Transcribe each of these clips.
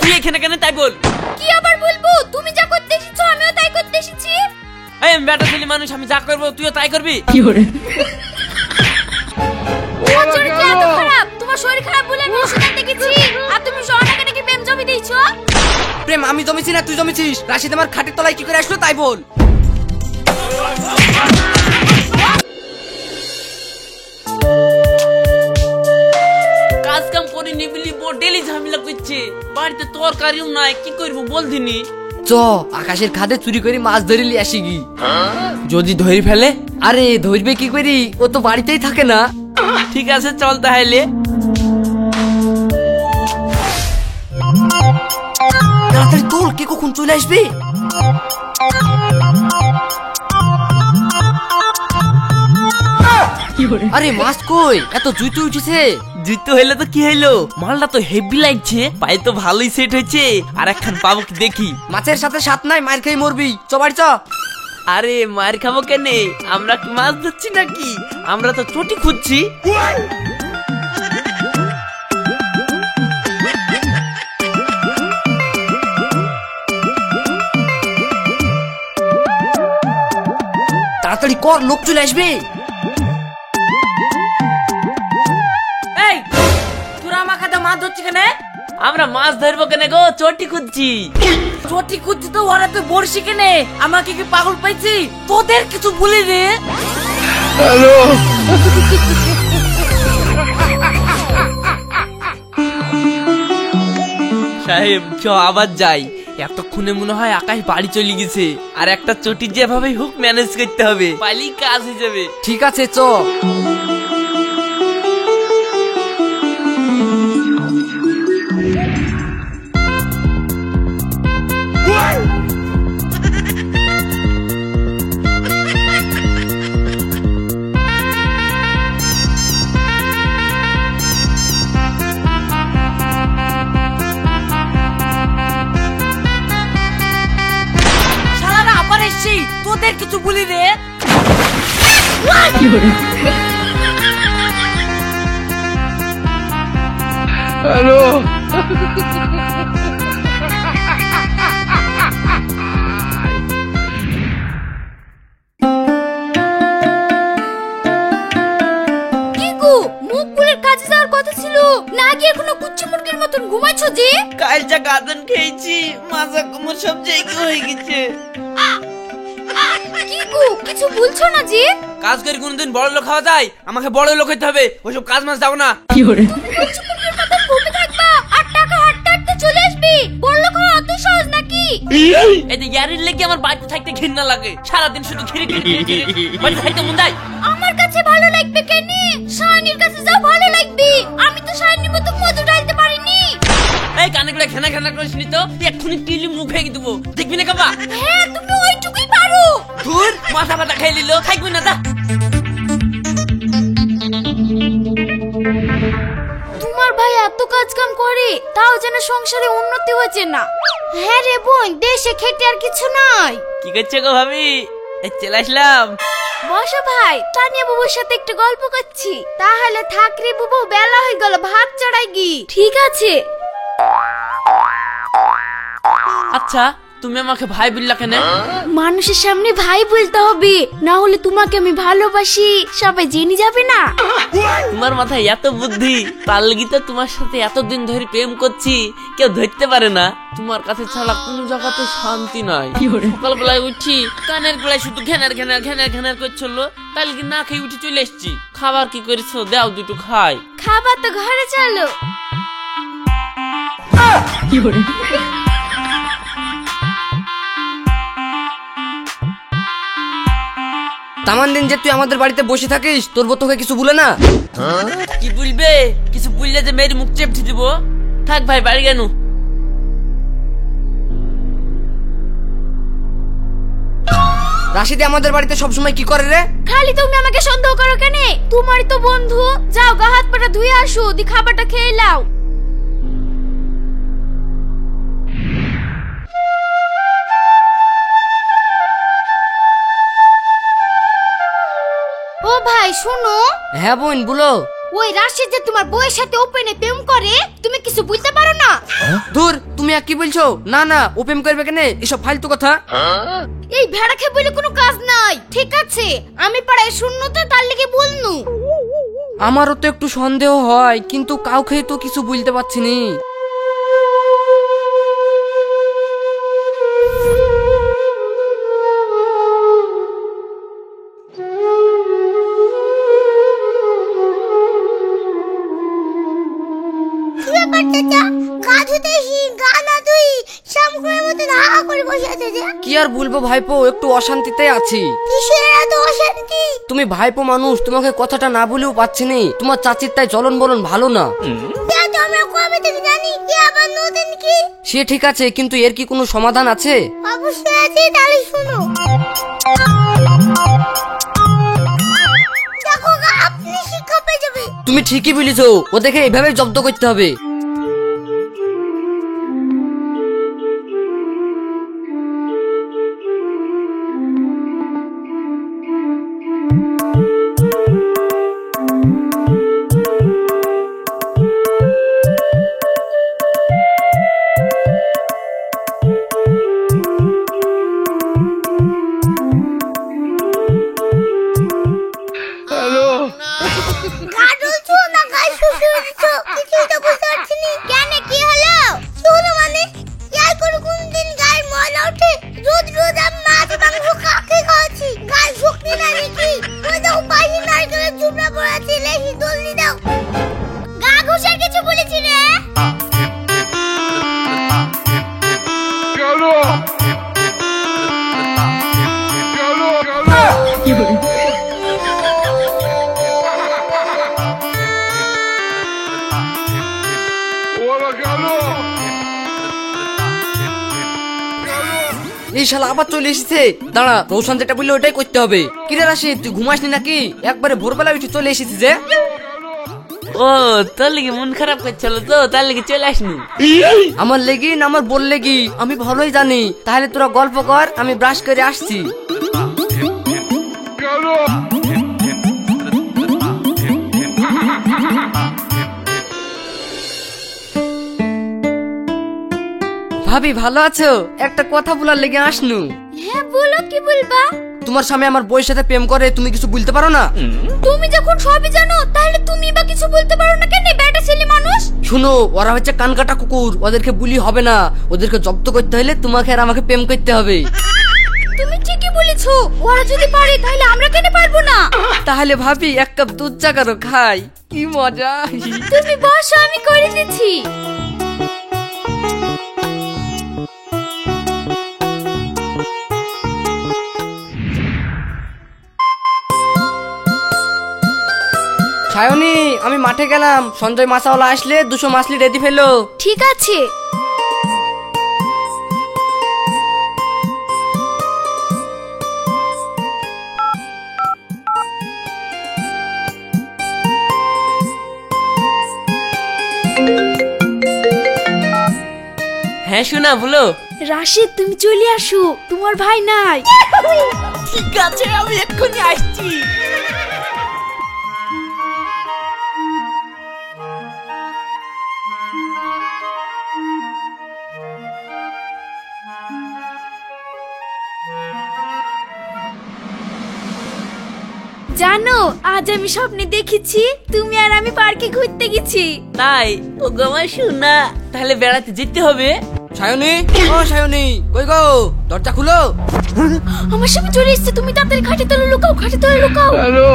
তুই এখানে কেন তাই বল। কি আবার বলবো, তুমি যা করতে এসেছো আমিও তাই করতে এসেছি। এই আমি বেটা ছেলে মানুষ, আমি যা করবো তুইও তাই করবি। তোমার চরিত্র এত খারাপ, তোমার শরীর খারাপ বলে আমি ওষুধ আনতে গেছি আর তুমি শহরটাকে নাকি প্রেম জমি দিয়েছো। প্রেম আমি জমেছি না তুই জমেছিস? রাশিদ আমার খাটের তলায় কি করে আসলো তাই বল। কাজ কাম করে নিবিলি বড় ডেলি ঝামেলা করছে, বাড়িতে তরকারিও নাই, কি করবো বল দিনি। চ আকাশের খাদে চুরি করে মাছ ধরে নিয়ে আসি কি। যদি ধরে ফেলে? আরে ধরবে কি করি, ও তো বাড়িতেই থাকে না। ঠিক আছে চল তাহলে। তাড়াতাড়ি তোর, কে কখন চলে আসবে। আরে মাছ কই, এত জুইতে উঠেছে। জিততে হইলে তো কি হইলো, মালটা তো হেভি লাগছে, পায়ে তো ভালোই সেট হয়েছে। আর একখান পাবো কি দেখি। মাছের সাথে সাথ নাই, মার খেয়ে মরবি। চ বাড়ি চ। আরে মার খাবো কেনে, আমরা কি মাছ ধরছি নাকি, আমরা তো চটি খুঁজছি। তাড়াতাড়ি কর, লোক চলে আসবে। এই তোরা আমার খাতে মাছ ধরছি কেন? আমরা মাছ ধরবো কেন গো, চটি খুঁজছি। চটি খুঁজছি তো, ওরা তুই বড়শি কেনে? আমাকে কি পাগল পাইছি? তোদের কিছু ভুলি রে। সাহেব চ আবার যাই, এতক্ষণে মনে হয় আকাশ বাড়ি চলে গেছে। আর একটা চটি যেভাবে হোক ম্যানেজ করতে হবে, পাইলি কাজ হয়ে যাবে। ঠিক আছে চ। শালারা আবার এসছি, তোদের কিছু ভুলি রে। কি গো, মুখ বুলের কাজে যাওয়ার কথা ছিল না, কি এখনো কুচ্ছি মুরগির মতন ঘুমাইছো যে? কাল যা গাদন খেয়েছি, মাথা কোমর সব জায়গা হয়ে গেছে। কি গো, কিছু বলছো না যে? কাজ করে কোনদিন বড় লোক হওয়া যায়? আমাকে বড় লোক হইতে হবে, ওইসব কাজ মাছ যাবো না। কুচ্ছি মুরগির মতন ঘুমে থাকবা আর টাকা হাঁটতে হাঁটতে চলে আসবে, বড়লোক হওয়া অত সহজ নাকি? এই যে ইয়ারির লেগে আমার বাড়িতে থাকতে ঘৃণা লাগে, সারাদিন শুধু খিরি খিরি খিরি খিরি। বাড়িতে থাকতে মন যায়। আমার কাছে ভালো লাগবে কেন? শাইনির কাছে যাও, ভালো লাগবে। আমি তো শাইনির মতো মধু ঢালতে পারিনি। এই কানে করে ঘেনা ঘেনা করে শুনি তো, এক্ষুনি টিলি মুখ ভেঙে দেবো, দেখবি না কাবা। হ্যাঁ তুমি ওইটুকুই পারো। ধুর, মাথা ব্যথা খাই নিল, থাকবি না। তোমার ভাই এত কাজ কাম করে, তাও যেন সংসারে উন্নতি হচ্ছে না। হ্যাঁ রে বোন, দেশে খেতে আর কিছু নাই। কি করছে গো ভাবি? এই চলে আসলাম। বসো ভাই, তানিয়া বাবুর সাথে একটু গল্প করছি। তাহলে থাক রে বাবু, বেলা হয়ে গেল, ভাত চড়াই গি। ঠিক আছে। আচ্ছা তুমি আমাকে ভাই বললা কেন? মানুষের সামনে ভাই বলতে হবে, না হলে তোমাকে আমি ভালোবাসি সবাই জেনে যাবে না। তোমার মাথায় এত বুদ্ধি, তার লাগি তো তোমার সাথে এতদিন ধরে প্রেম করছি, কেউ ধরতে পারে না। তোমার কাছে ছাড়া কোনো জায়গাতে শান্তি নাই। সকালবেলায় উঠি, কানের গলায় শুধু ঘেনার ঘেনার ঘেনার ঘেনার করছিল, তাই লাগি না খেয়ে উঠে চলে এসছি। খাবার কি করেছো দাও, দুটো খাই। খাবার তো ঘরে চলো। তামান দিন যে তুই আমাদের বাড়িতে বসে থাকিস, তোর বউ তোকে কিছু বলে না? কি বলবে? কিছু বললে যে মেয়ের মুখ চেপে দিব। থাক ভাই, বাড়ি গেল। রাশিদে আমাদের বাড়িতে সবসময় কি করে রে? খালি তুমি আমাকে সন্দেহ করো কেন? তোমারই তো বন্ধু। যাও গা হাত পাটা ধুয়ে আসো, দি খাবারটা খেয়ে নাও। ও ভাই শোনো। হ্যাঁ বোন বলো। ওই রাশিদ যে তোমার বউয়ের সাথে ওপেনে প্রেম করে, তুমি কিছু বুঝতে পারো না? দূর, তুমি আর কি বলছো? না না, ও প্রেম করবে কেন? এসব ফালতু কথা। এই ভেড়া খেয়ে বলে কোনো কাজ নাই। ঠিক আছে, আমি পাড়ায় শূন্য তো, তার লেগে বলনু। আমারও তো একটু সন্দেহ হয়, কিন্তু কাউকে তো কিছু বলতে পারছি নি। কি আর বলবো ভাইপো, একটু অশান্তিতে আছি। তুমি ভাইপো মানুষ, তোমাকে কথাটা না বলেও পাচ্ছি নি। তোমার চাচির তাই চলন বলন ভালো না। সে ঠিক আছে, কিন্তু এর কি কোনো সমাধান আছে? অবশ্যই আছে, তাহলে শুনো। দেখো আপনি শিক্ষা পেয়ে যাবে। তুমি ঠিকই বলেছো, ওদেরকে এইভাবে জব্দ করতে হবে। এই শালা আবার চলে এসেছে। দাঁড়া, রৌশন যেটা বললো ওটাই করতে হবে। কিরে রাশিদ, তুই ঘুমাসনি নাকি? একবারে ভোরবেলা উঠে চলে এসেছিস যে। ও, তোর লেগে মন খারাপ করছিল তো, তার লেগে চলে আসনি। আমার লেগি না আমার বল লেগি আমি ভালোই জানি। তাহলে তোরা গল্প কর, আমি ব্রাশ করে আসছি। ভাবি ভালো আছো? একটা কথা বলার লেগে আসনু। হ্যাঁ বলো, কি বলবা? তোমার স্বামী আমার বউয়ের সাথে প্রেম করে, তুমি কিছু বলতে পারো না? তুমি যখন সবই জানো, তাহলে তুমি বা কিছু বলতে পারো না কেন? বেটা ছেলে মানুষ। শুনো, ওরা হচ্ছে কানকাটা কুকুর, ওদেরকে বুলি হবে না। ওদেরকে জব্দ করতে হলে তোমাকে আর আমাকে প্রেম করতে হবে। তুমি ঠিকই বলেছো, ওরা যদি পারে তাহলে আমরা কেন পারবো না? তাহলে ভাবি এক কাপ দুধ চা করো, খাই। কি মজা। তুমি বসো, আমি করে দিচ্ছি। সায়নী, আমি মাঠে গেলাম। সঞ্জয় মাছাওয়ালা আসলে 200 মাছলি রেডি ফেলো। ঠিক আছে। হ্যাঁ শোনা, বলো। রাশিদ, তুমি চলে আসো, তোমার ভাই নাই। ঠিক আছে, আমি এক্ষুনি আসছি। জানো, আজ আমি স্বপ্নে দেখেছি তুমি আর আমি পার্কে ঘুরতে গেছি। তাই? ও গো আমার শোনা, তাহলে বেড়াতে যেতে হবে। সায়নী, ও সায়নী, কই গো? দরজা খুলো। আমার স্বামী চলে এসেছে, তুমি তাড়াতাড়ি খাটে তলে লুকাও, খাটে তলে লুকাও। হ্যালো।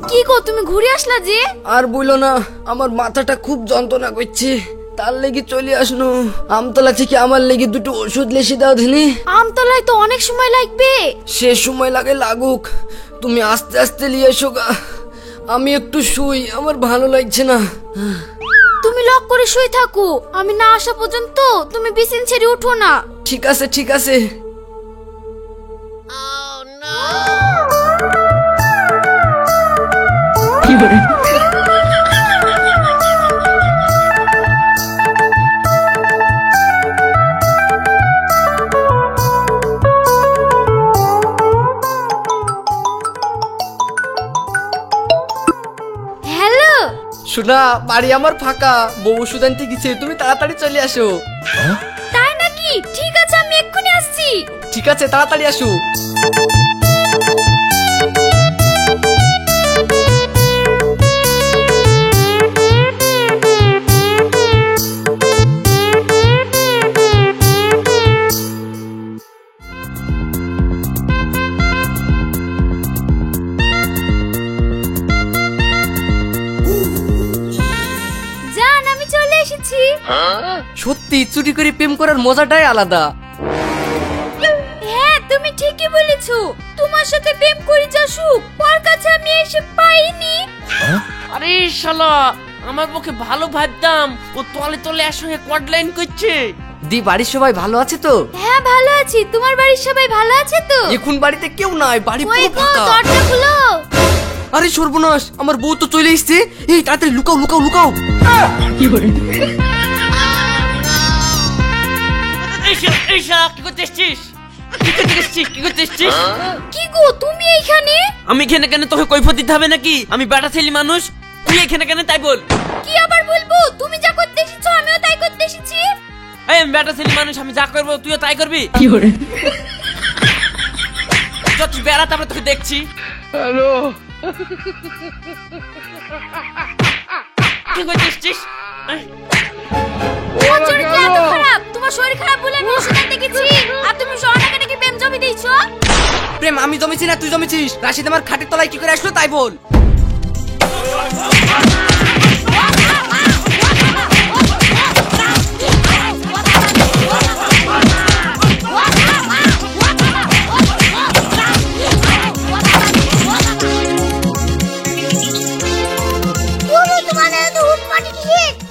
কি গো, তুমি ঘুরে আসলা যে? আর বইলো না, আমার মাথাটা খুব যন্ত্রণা করছে, তার লেগে চলে আসনো। আমতলা থেকে আমার লেগে দুটো ওষুধ লেসে দাও দিনি। আমতলায় তো অনেক সময় লাগবে। সে সময় লাগে লাগুক, তুমি আস্তে আস্তে নিয়ে এসো গা। আমি একটু শুই, আমার ভালো লাগছে না। তুমি লক করে শুয়ে থাকো, আমি না আসা পর্যন্ত তুমি বিছানা ছেড়ে উঠো না। ঠিক আছে ঠিক আছে। শোনা, বাড়ি আমার ফাঁকা, বউ ওষুধ আনতে গেছে, তুমি তাড়াতাড়ি চলে আসো। তাই নাকি? ঠিক আছে, আমি এক্ষুনি আসছি। ঠিক আছে, তাড়াতাড়ি আসো। জান, আমি চলে এসেছি। সত্যি চুরি করে প্রেম করার মজাটাই আলাদা। হ্যাঁ, তুমি ঠিকই বলেছো। তোমার সাথে প্রেম করি যা সুখ, ওর কাছে আমি এসে পাইনি। আরে শালা, আমার পক্ষে ভালো ভাবতাম ও তলে তলে একসঙ্গে কোয়াড লাইন করছে। দি, বাড়ির সবাই ভালো আছে তো? হ্যাঁ, ভালো আছি। তোমার বাড়ির সবাই ভালো আছে তো? এখন বাড়িতে কেউ নাই, বাড়ি ওই পুরো গো, ফাঁকা। দরজা খুলো। আরে সর্বনাশ, আমার বউ তো চলে এসেছে। এই তাড়াতাড়ি লুকাও লুকাও লুকাও। এই শালা, কি করতে এসছিস? কি করতে এসছিস? কি গো, তুমি এইখানে? আমি এখানে কেন? তোকে কৈফিয়ত দিতে হবে নাকি? আমি বেটা ছেলে মানুষ, তুই এখানে কেন তাই বল। কি আবার বলবো? তুমি যা করতে এসেছো আমিও তাই করতে এসেছি। এই, আমি বেটা ছেলে মানুষ, আমি যা করবো তুইও তাই করবি। চল, তুই বেড়া, তারপরে তোকে দেখছি। কি করতে এসছিস? তোমার চরিত্র এত খারাপ, তোমার শরীর খারাপ বলে আমি ওষুধ আনতে গেছি, আর তুমি শহরটাকে নাকি প্রেম জমি দিয়েছো। প্রেম আমি জমেছি না তুই জমেছিস? রাশিদ আমার খাটের তলায় কি করে আসলো তাই বল।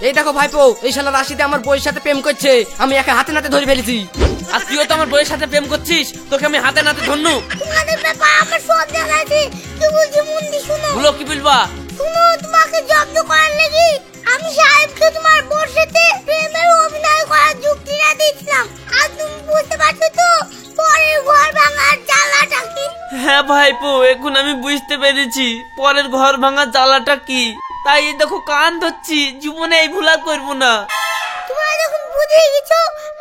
এই দেখো ভাইপো, এই শালা রাশিদে আমার বউয়ের সাথে প্রেম করছে, আমি একা হাতে নাতে ধরে ফেলেছি। আর তুইও তো আমার বউয়ের সাথে প্রেম করছিস, তোকে আমি হাতে নাতে ধরনু। তোমাদের ব্যাপার আমার সব জানা আছে, তুই বলছি মন দিয়ে শুনো। বলো, কি বলবা? শুনো, তোমাকে জব্দ করার লাগি আমি সাহেবকে তোমার বোর সাথে প্রেমের অভিনয় করার যুক্তিটা দিয়েছিলাম। আর তুমি বুঝতে পারছো তো পরের ঘর ভাঙার জ্বালাটা কি? হ্যাঁ ভাইপো, এখন আমি বুঝতে পেরেছি পরের ঘর ভাঙা জ্বালাটা কি। তাই এই দেখো কান ধরছি, জীবনে এই ভুল আর করবো না। তোমরা যখন বুঝে গেছো,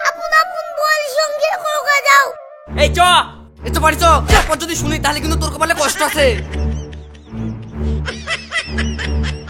আপন আপন বল সঙ্গে করো যাও। এই চ, এই তো বাড়ি চ, তারপর যদি শুনি তাহলে কিন্তু তোর কপালে কষ্ট আছে।